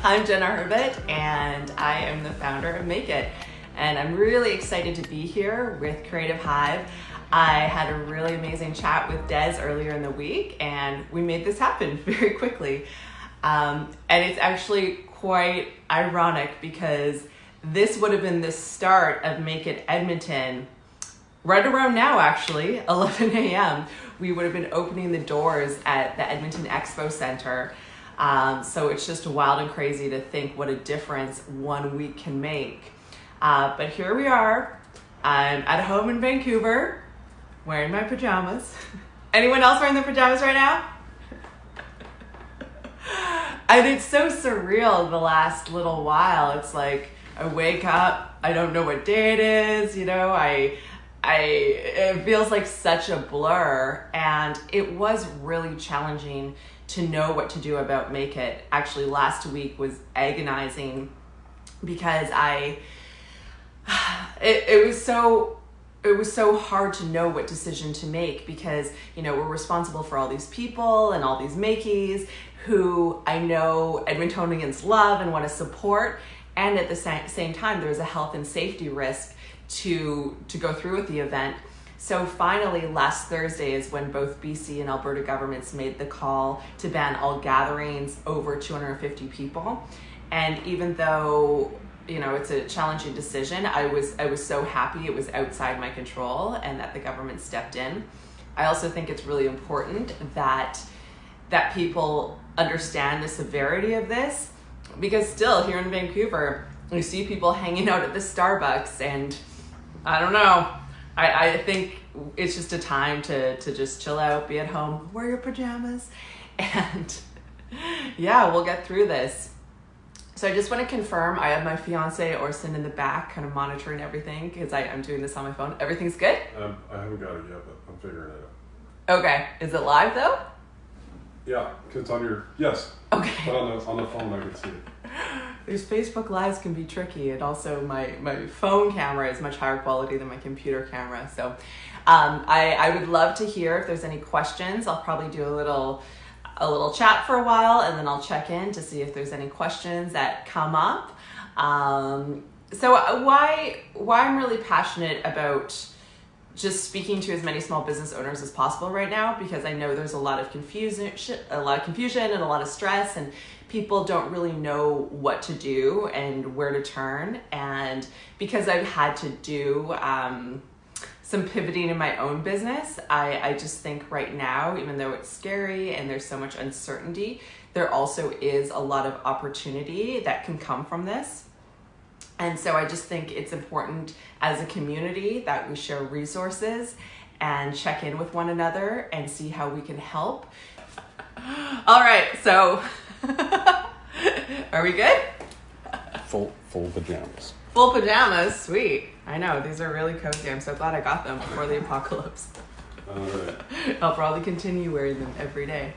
I'm Jenna Herbut, and I am the founder of Make It. And I'm really excited to be here with Creative Hive. I had a really amazing chat with Des earlier in the week, and we made this happen very quickly. And it's actually quite ironic because this would have been the start of Make It Edmonton right around now, actually, 11 a.m. We would have been opening the doors at the Edmonton Expo Center. So it's just wild and crazy to think what a difference 1 week can make. But here we are. I'm at home in Vancouver, wearing my pajamas. Anyone else wearing their pajamas right now? And it's so surreal the last little while. It's like I wake up, I don't know what day it is, it feels like such a blur, and it was really challenging to know what to do about Make It. Actually, last week was agonizing because it was so hard to know what decision to make because, we're responsible for all these people and all these makeys who I know Edmontonians love and want to support. And at the same time, there's a health and safety risk to go through with the event. So finally, last Thursday is when both BC and Alberta governments made the call to ban all gatherings over 250 people. And even though, it's a challenging decision, I was so happy it was outside my control and that the government stepped in. I also think it's really important that people understand the severity of this, because still here in Vancouver, you see people hanging out at the Starbucks, and I don't know. I think it's just a time to just chill out, be at home, wear your pajamas, and yeah, we'll get through this. So I just want to confirm I have my fiance Orson in the back kind of monitoring everything because I'm doing this on my phone. Everything's good? I haven't got it yet, but I'm figuring it out. Okay. Is it live though? Yeah, because it's on your, yes. Okay. But on the phone I can see it. These Facebook Lives can be tricky, and also my phone camera is much higher quality than my computer camera. So I would love to hear if there's any questions. I'll probably do a little chat for a while, and then I'll check in to see if there's any questions that come up. So why I'm really passionate about just speaking to as many small business owners as possible right now, because I know there's a lot of confusion and a lot of stress, and people don't really know what to do and where to turn. And because I've had to do some pivoting in my own business, I just think right now, even though it's scary and there's so much uncertainty, there also is a lot of opportunity that can come from this. And so I just think it's important as a community that we share resources and check in with one another and see how we can help. All right, so are we good? Full pajamas. Full pajamas, sweet. I know, these are really cozy. I'm so glad I got them before the apocalypse. All right. I'll probably continue wearing them every day.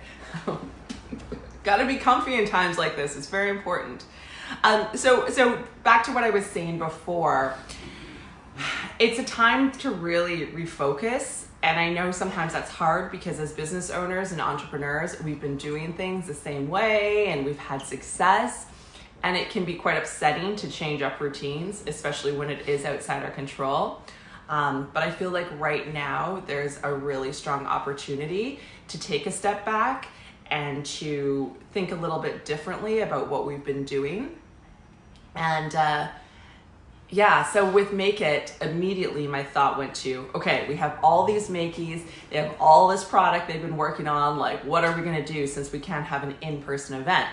Gotta be comfy in times like this. It's very important. So back to what I was saying before. It's a time to really refocus. And I know sometimes that's hard because as business owners and entrepreneurs, we've been doing things the same way and we've had success. And it can be quite upsetting to change up routines, especially when it is outside our control. But I feel like right now there's a really strong opportunity to take a step back and to think a little bit differently about what we've been doing. And so with Make It, immediately my thought went to, okay, we have all these makeys, they have all this product they've been working on, like what are we gonna do since we can't have an in-person event?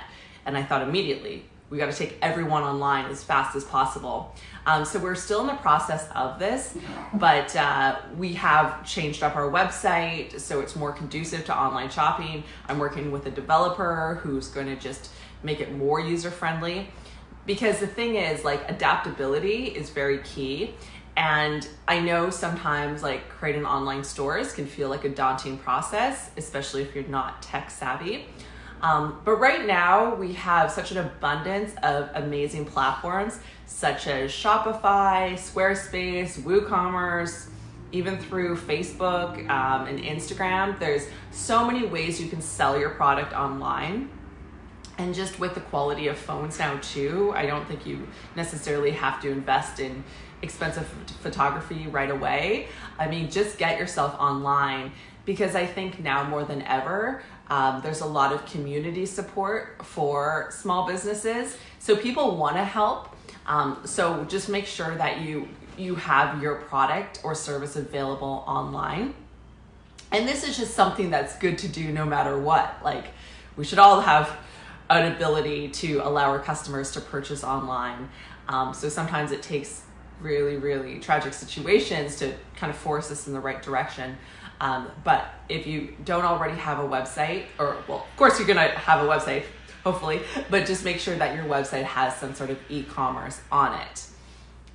And I thought immediately, we got to take everyone online as fast as possible. So we're still in the process of this, but we have changed up our website so it's more conducive to online shopping. I'm working with a developer who's going to just make it more user-friendly, because the thing is, like, adaptability is very key. And I know sometimes like creating online stores can feel like a daunting process, especially if you're not tech savvy. But right now we have such an abundance of amazing platforms such as Shopify, Squarespace, WooCommerce, even through Facebook and Instagram. There's so many ways you can sell your product online. And just with the quality of phones now too, I don't think you necessarily have to invest in expensive photography right away. I mean, just get yourself online, because I think now more than ever, there's a lot of community support for small businesses. So people want to help. So just make sure that you have your product or service available online. And this is just something that's good to do no matter what. Like, we should all have an ability to allow our customers to purchase online. So sometimes it takes really, really tragic situations to kind of force us in the right direction. But if you don't already have a website, or, well, of course you're gonna have a website, hopefully, but just make sure that your website has some sort of e-commerce on it.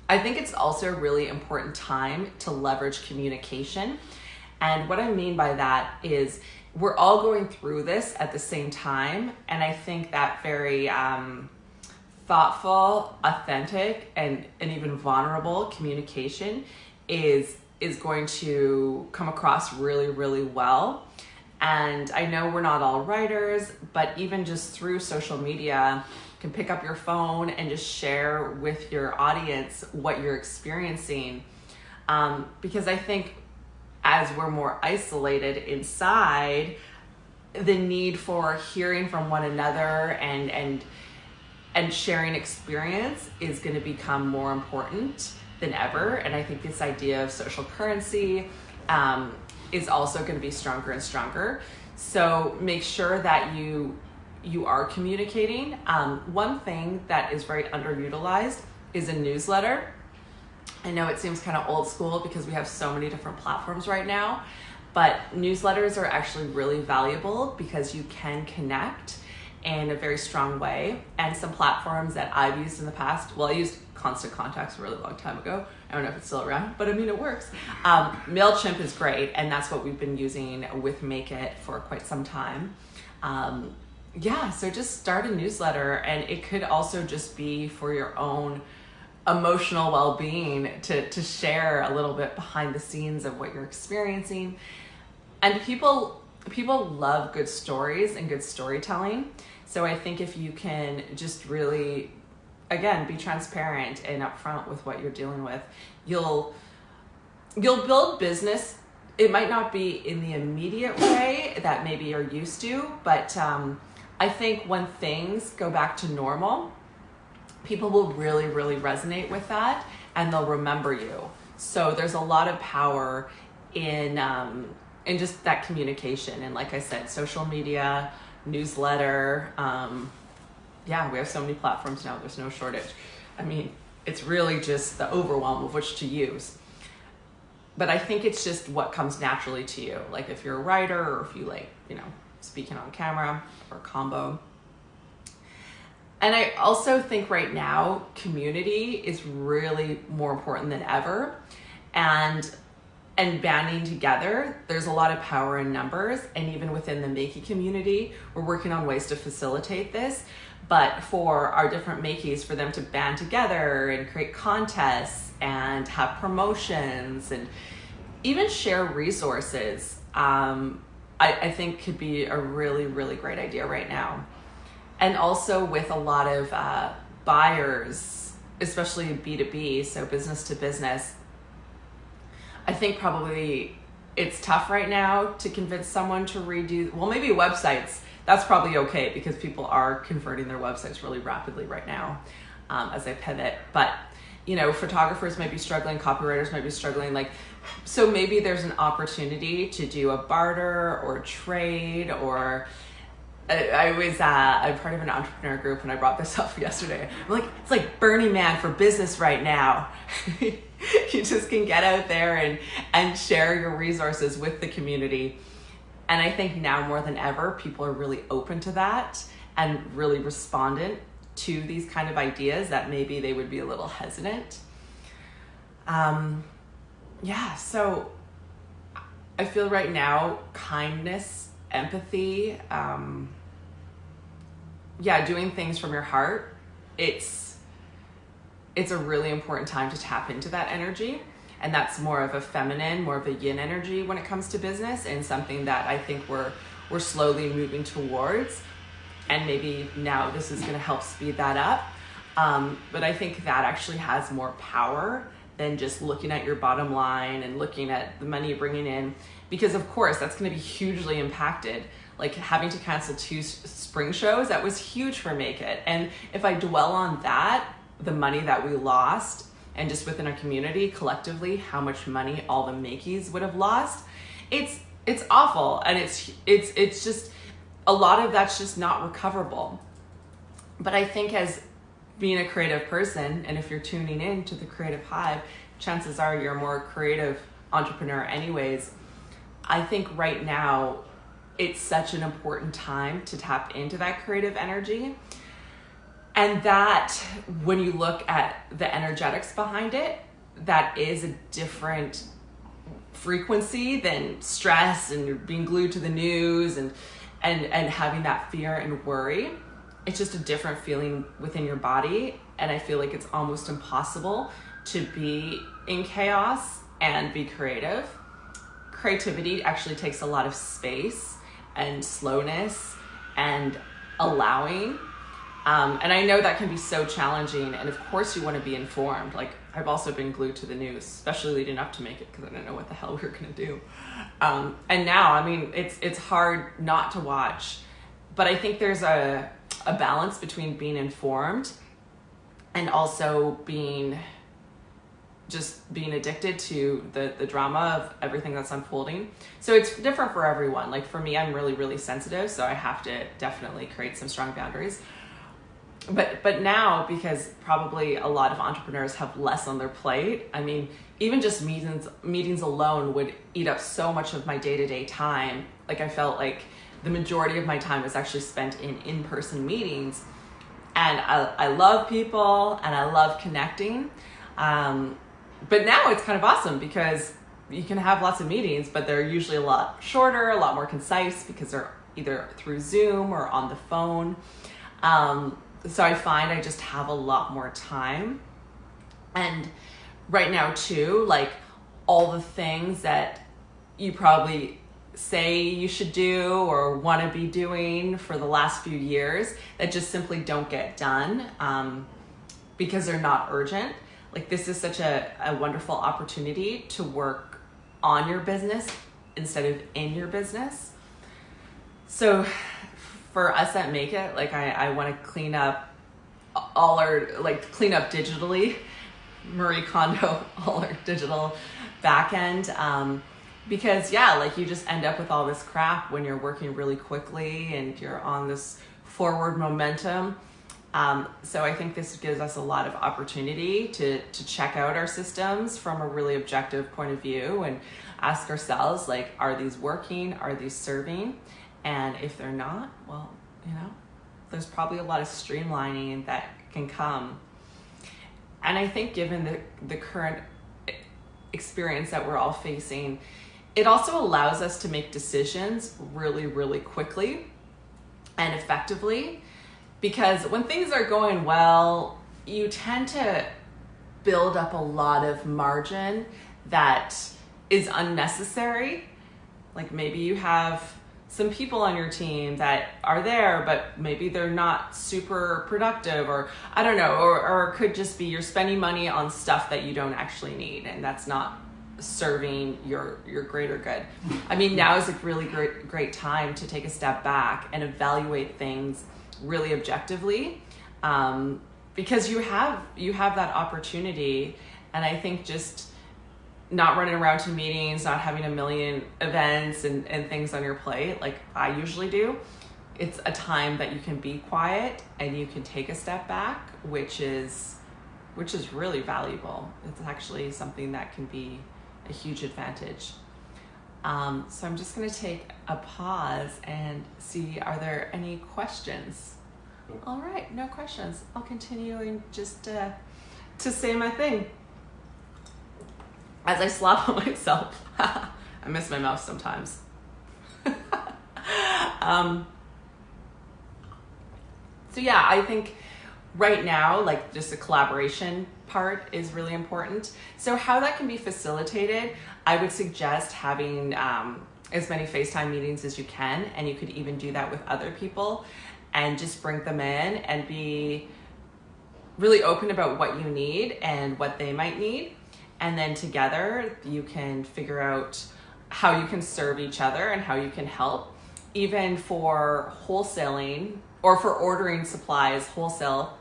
I think it's also a really important time to leverage communication. And what I mean by that is, we're all going through this at the same time. And I think that very thoughtful, authentic, and even vulnerable communication is going to come across really, really well. And I know we're not all writers, but even just through social media, you can pick up your phone and just share with your audience what you're experiencing. Because I think as we're more isolated inside, the need for hearing from one another and sharing experience is going to become more important than ever. And I think this idea of social currency is also going to be stronger and stronger. So make sure that you are communicating. One thing that is very underutilized is a newsletter. I know it seems kind of old school because we have so many different platforms right now, but newsletters are actually really valuable because you can connect in a very strong way. And some platforms that I've used in the past, well, I used Constant Contacts a really long time ago. I don't know if it's still around, but I mean, it works. MailChimp is great, and that's what we've been using with Make It for quite some time. So just start a newsletter, and it could also just be for your own emotional well-being to share a little bit behind the scenes of what you're experiencing. And people love good stories and good storytelling. So I think if you can just really, again, be transparent and upfront with what you're dealing with, you'll build business. It might not be in the immediate way that maybe you're used to, but I think when things go back to normal, people will really, really resonate with that, and they'll remember you. So there's a lot of power in just that communication. And like I said, social media, newsletter, we have so many platforms now, there's no shortage. I mean, it's really just the overwhelm of which to use. But I think it's just what comes naturally to you. Like if you're a writer, or if you like, speaking on camera, or combo. And I also think right now, community is really more important than ever. And banding together, there's a lot of power in numbers. And even within the Makey community, we're working on ways to facilitate this. But for our different Makeys, for them to band together and create contests and have promotions and even share resources, I think could be a really, really great idea right now. And also with a lot of buyers, especially B2B, so business to business, I think probably it's tough right now to convince someone to redo, well, maybe websites, that's probably okay because people are converting their websites really rapidly right now as they pivot. But, photographers might be struggling, copywriters might be struggling, so maybe there's an opportunity to do a barter or trade, or I'm part of an entrepreneur group, and I brought this up yesterday. I'm like, it's like Burning Man for business right now. You just can get out there and share your resources with the community. And I think now more than ever, people are really open to that and really respondent to these kind of ideas that maybe they would be a little hesitant. So I feel right now, kindness, empathy, doing things from your heart, it's a really important time to tap into that energy. And that's more of a feminine, more of a yin energy when it comes to business, and something that I think we're slowly moving towards. And maybe now this is going to help speed that up. But I think that actually has more power than just looking at your bottom line and looking at the money you're bringing in, because of course that's going to be hugely impacted. Like having to cancel 2 spring shows, that was huge for Make It. And if I dwell on that, the money that we lost, and just within our community collectively, how much money all the Makeys would have lost, it's awful. And it's just, a lot of that's just not recoverable. But I think as being a creative person, and if you're tuning in to the Creative Hive, chances are you're a more creative entrepreneur anyways. I think right now it's such an important time to tap into that creative energy. And that, when you look at the energetics behind it, that is a different frequency than stress and being glued to the news and having that fear and worry. It's just a different feeling within your body. And I feel like it's almost impossible to be in chaos and be creative. Creativity actually takes a lot of space and slowness and allowing. And I know that can be so challenging. And of course you want to be informed. Like, I've also been glued to the news, especially leading up to Make It, because I didn't know what the hell we were going to do. And now, I mean, it's hard not to watch. But I think there's a balance between being informed and also being addicted to the drama of everything that's unfolding. So it's different for everyone. Like for me, I'm really, really sensitive, so I have to definitely create some strong boundaries. But now, because probably a lot of entrepreneurs have less on their plate, I mean, even just meetings alone would eat up so much of my day-to-day time. Like I felt like the majority of my time was actually spent in in-person meetings. And I love people and I love connecting. But now it's kind of awesome because you can have lots of meetings, but they're usually a lot shorter, a lot more concise, because they're either through Zoom or on the phone. So I find I just have a lot more time. And right now too, like all the things that you probably say you should do or want to be doing for the last few years that just simply don't get done because they're not urgent. Like this is such a wonderful opportunity to work on your business instead of in your business. So for us at Make It, like I want to clean up digitally, Marie Kondo, all our digital back end. Because yeah, like you just end up with all this crap when you're working really quickly and you're on this forward momentum. So I think this gives us a lot of opportunity to check out our systems from a really objective point of view and ask ourselves, like, are these working? Are these serving? And if they're not, well, you know, there's probably a lot of streamlining that can come. And I think given the current experience that we're all facing, it also allows us to make decisions really, really quickly and effectively. Because when things are going well, you tend to build up a lot of margin that is unnecessary. Like maybe you have some people on your team that are there, but maybe they're not super productive, or I don't know, or it could just be you're spending money on stuff that you don't actually need, and that's not serving your greater good. I mean, now is a really great time to take a step back and evaluate things really objectively, because you have that opportunity. And I think just not running around to meetings, not having a million events and things on your plate like I usually do, it's a time that you can be quiet and you can take a step back, which is really valuable. It's actually something that can be a huge advantage. So I'm just going to take a pause and see, are there any questions? All right, no questions. I'll continue and just to say my thing. As I slap on myself. I miss my mouth sometimes. So yeah, I think right now, like just the collaboration part is really important. So how that can be facilitated, I would suggest having as many FaceTime meetings as you can, and you could even do that with other people. and just bring them in and be really open about what you need and what they might need. And then together you can figure out how you can serve each other and how you can help. Even for wholesaling or for ordering supplies wholesale,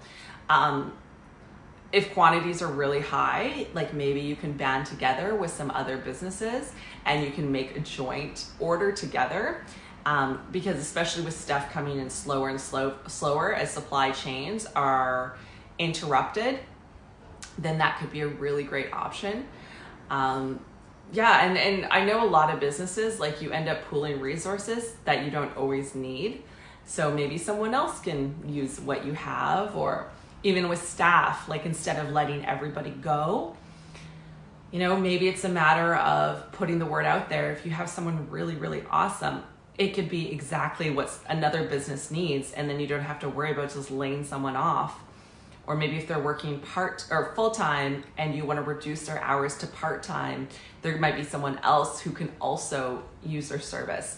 if quantities are really high, like maybe you can band together with some other businesses and you can make a joint order together. Because especially with stuff coming in slower and slower as supply chains are interrupted, then that could be a really great option. And I know a lot of businesses, like you end up pooling resources that you don't always need. So maybe someone else can use what you have, or even with staff, like instead of letting everybody go, maybe it's a matter of putting the word out there. If you have someone really, really awesome, it could be exactly what another business needs, and then you don't have to worry about just laying someone off. Or maybe if they're working part or full-time and you want to reduce their hours to part-time, there might be someone else who can also use their service.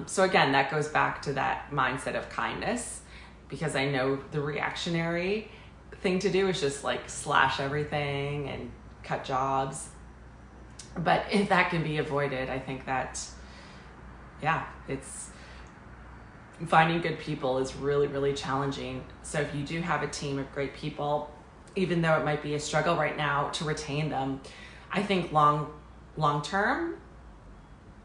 So again, that goes back to that mindset of kindness, because I know the reactionary thing to do is just like slash everything and cut jobs. But if that can be avoided, I think that, it's finding good people is really, really challenging. So if you do have a team of great people, even though it might be a struggle right now to retain them, I think long term,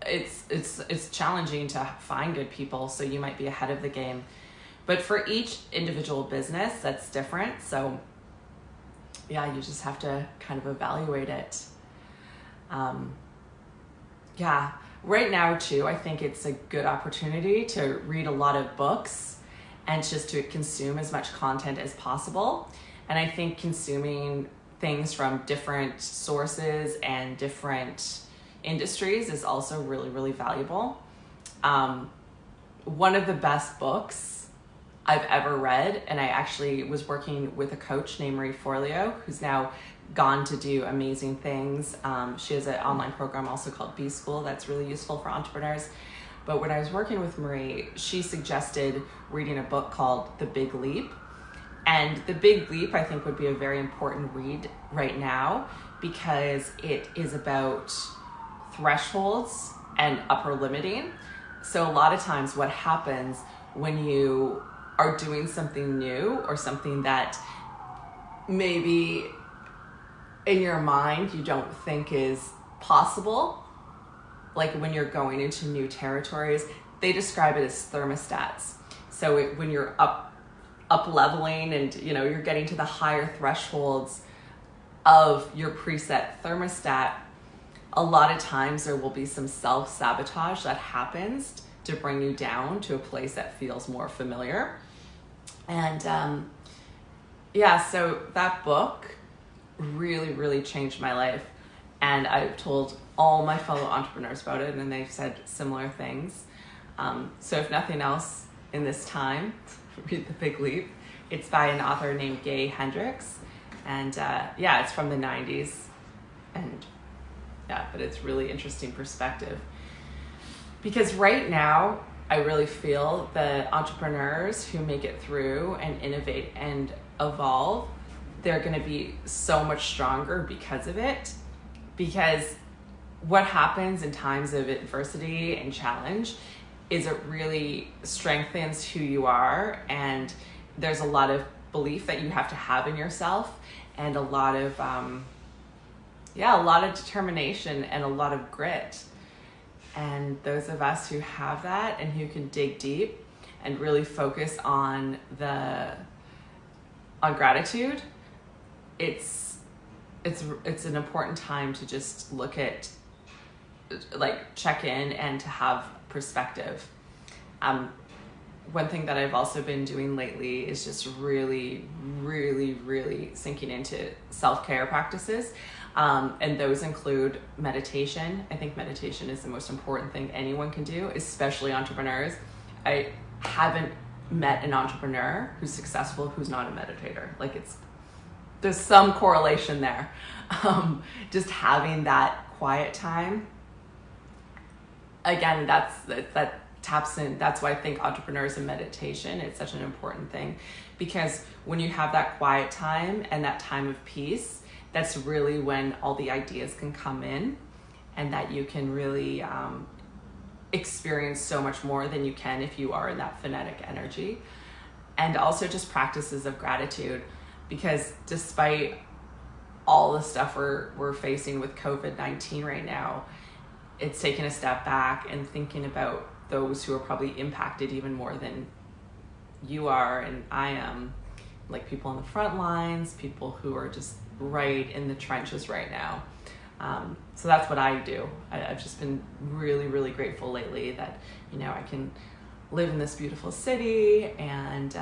it's challenging to find good people. So you might be ahead of the game. But for each individual business, that's different. So you just have to kind of evaluate it. Right now too, I think it's a good opportunity to read a lot of books and just to consume as much content as possible. And I think consuming things from different sources and different industries is also really, really valuable. One of the best books I've ever read, and I actually was working with a coach named Marie Forleo, who's now gone to do amazing things. She has an online program also called B School that's really useful for entrepreneurs. But when I was working with Marie, she suggested reading a book called The Big Leap. And The Big Leap, I think, would be a very important read right now, because it is about thresholds and upper limiting. So a lot of times what happens when you are doing something new or something that maybe in your mind you don't think is possible, like when you're going into new territories, they describe it as thermostats. So when you're up leveling and you're getting to the higher thresholds of your preset thermostat, a lot of times there will be some self-sabotage that happens to bring you down to a place that feels more familiar. And so that book really, really changed my life. And I've told all my fellow entrepreneurs about it, and they've said similar things. So if nothing else in this time, read The Big Leap. It's by an author named Gay Hendricks. And it's from the 90s. And but it's really interesting perspective. Because right now, I really feel the entrepreneurs who make it through and innovate and evolve, they're going to be so much stronger because of it. Because what happens in times of adversity and challenge is it really strengthens who you are, and there's a lot of belief that you have to have in yourself, and a lot of determination and a lot of grit. And those of us who have that and who can dig deep and really focus on gratitude, it's an important time to just look at, like, check in and to have perspective. One thing that I've also been doing lately is just really, really, really sinking into self-care practices. And those include meditation. I think meditation is the most important thing anyone can do, especially entrepreneurs. I haven't met an entrepreneur who's successful who's not a meditator. There's some correlation there. Just having that quiet time. Again, that taps in. That's why I think entrepreneurs and meditation, it's such an important thing, because when you have that quiet time and that time of peace, that's really when all the ideas can come in, and that you can really experience so much more than you can if you are in that phonetic energy. And also just practices of gratitude, because despite all the stuff we're facing with COVID-19 right now, it's taking a step back and thinking about those who are probably impacted even more than you are and I am, like people on the front lines, people who are just right in the trenches right now. So that's what I do. I've just been really, really grateful lately that, you know, I can live in this beautiful city and,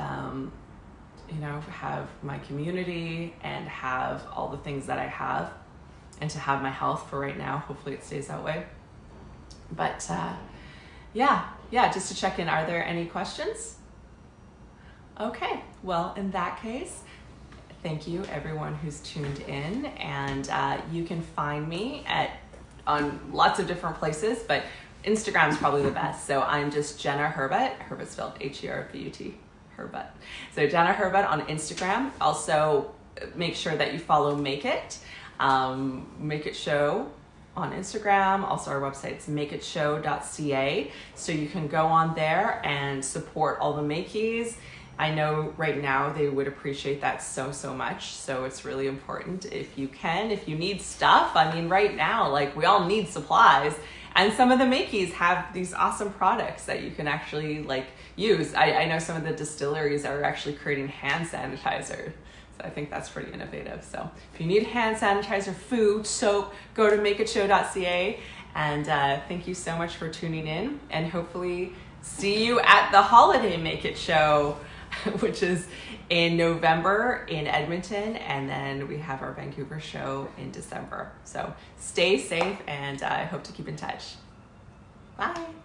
you know, have my community and have all the things that I have, and to have my health for right now. Hopefully it stays that way. But yeah, just to check in, are there any questions? Okay, well, in that case, thank you everyone who's tuned in, and you can find me on lots of different places, but Instagram's probably the best. So I'm just Jenna Herbut, Herbut spelled H-E-R-B-U-T, Herbut. So Jenna Herbut on Instagram. Also make sure that you follow Make It Show on Instagram. Also our website's makeitshow.ca. So you can go on there and support all the makeys. I know right now they would appreciate that so much. So it's really important if you can, if you need stuff. I mean, right now, like, we all need supplies, and some of the makeys have these awesome products that you can actually like use. I know some of the distilleries are actually creating hand sanitizer. So I think that's pretty innovative. So if you need hand sanitizer, food, soap, go to makeitshow.ca. And thank you so much for tuning in, and hopefully see you at the holiday Make It Show, which is in November in Edmonton, and then we have our Vancouver show in December. So stay safe, and I hope to keep in touch. Bye.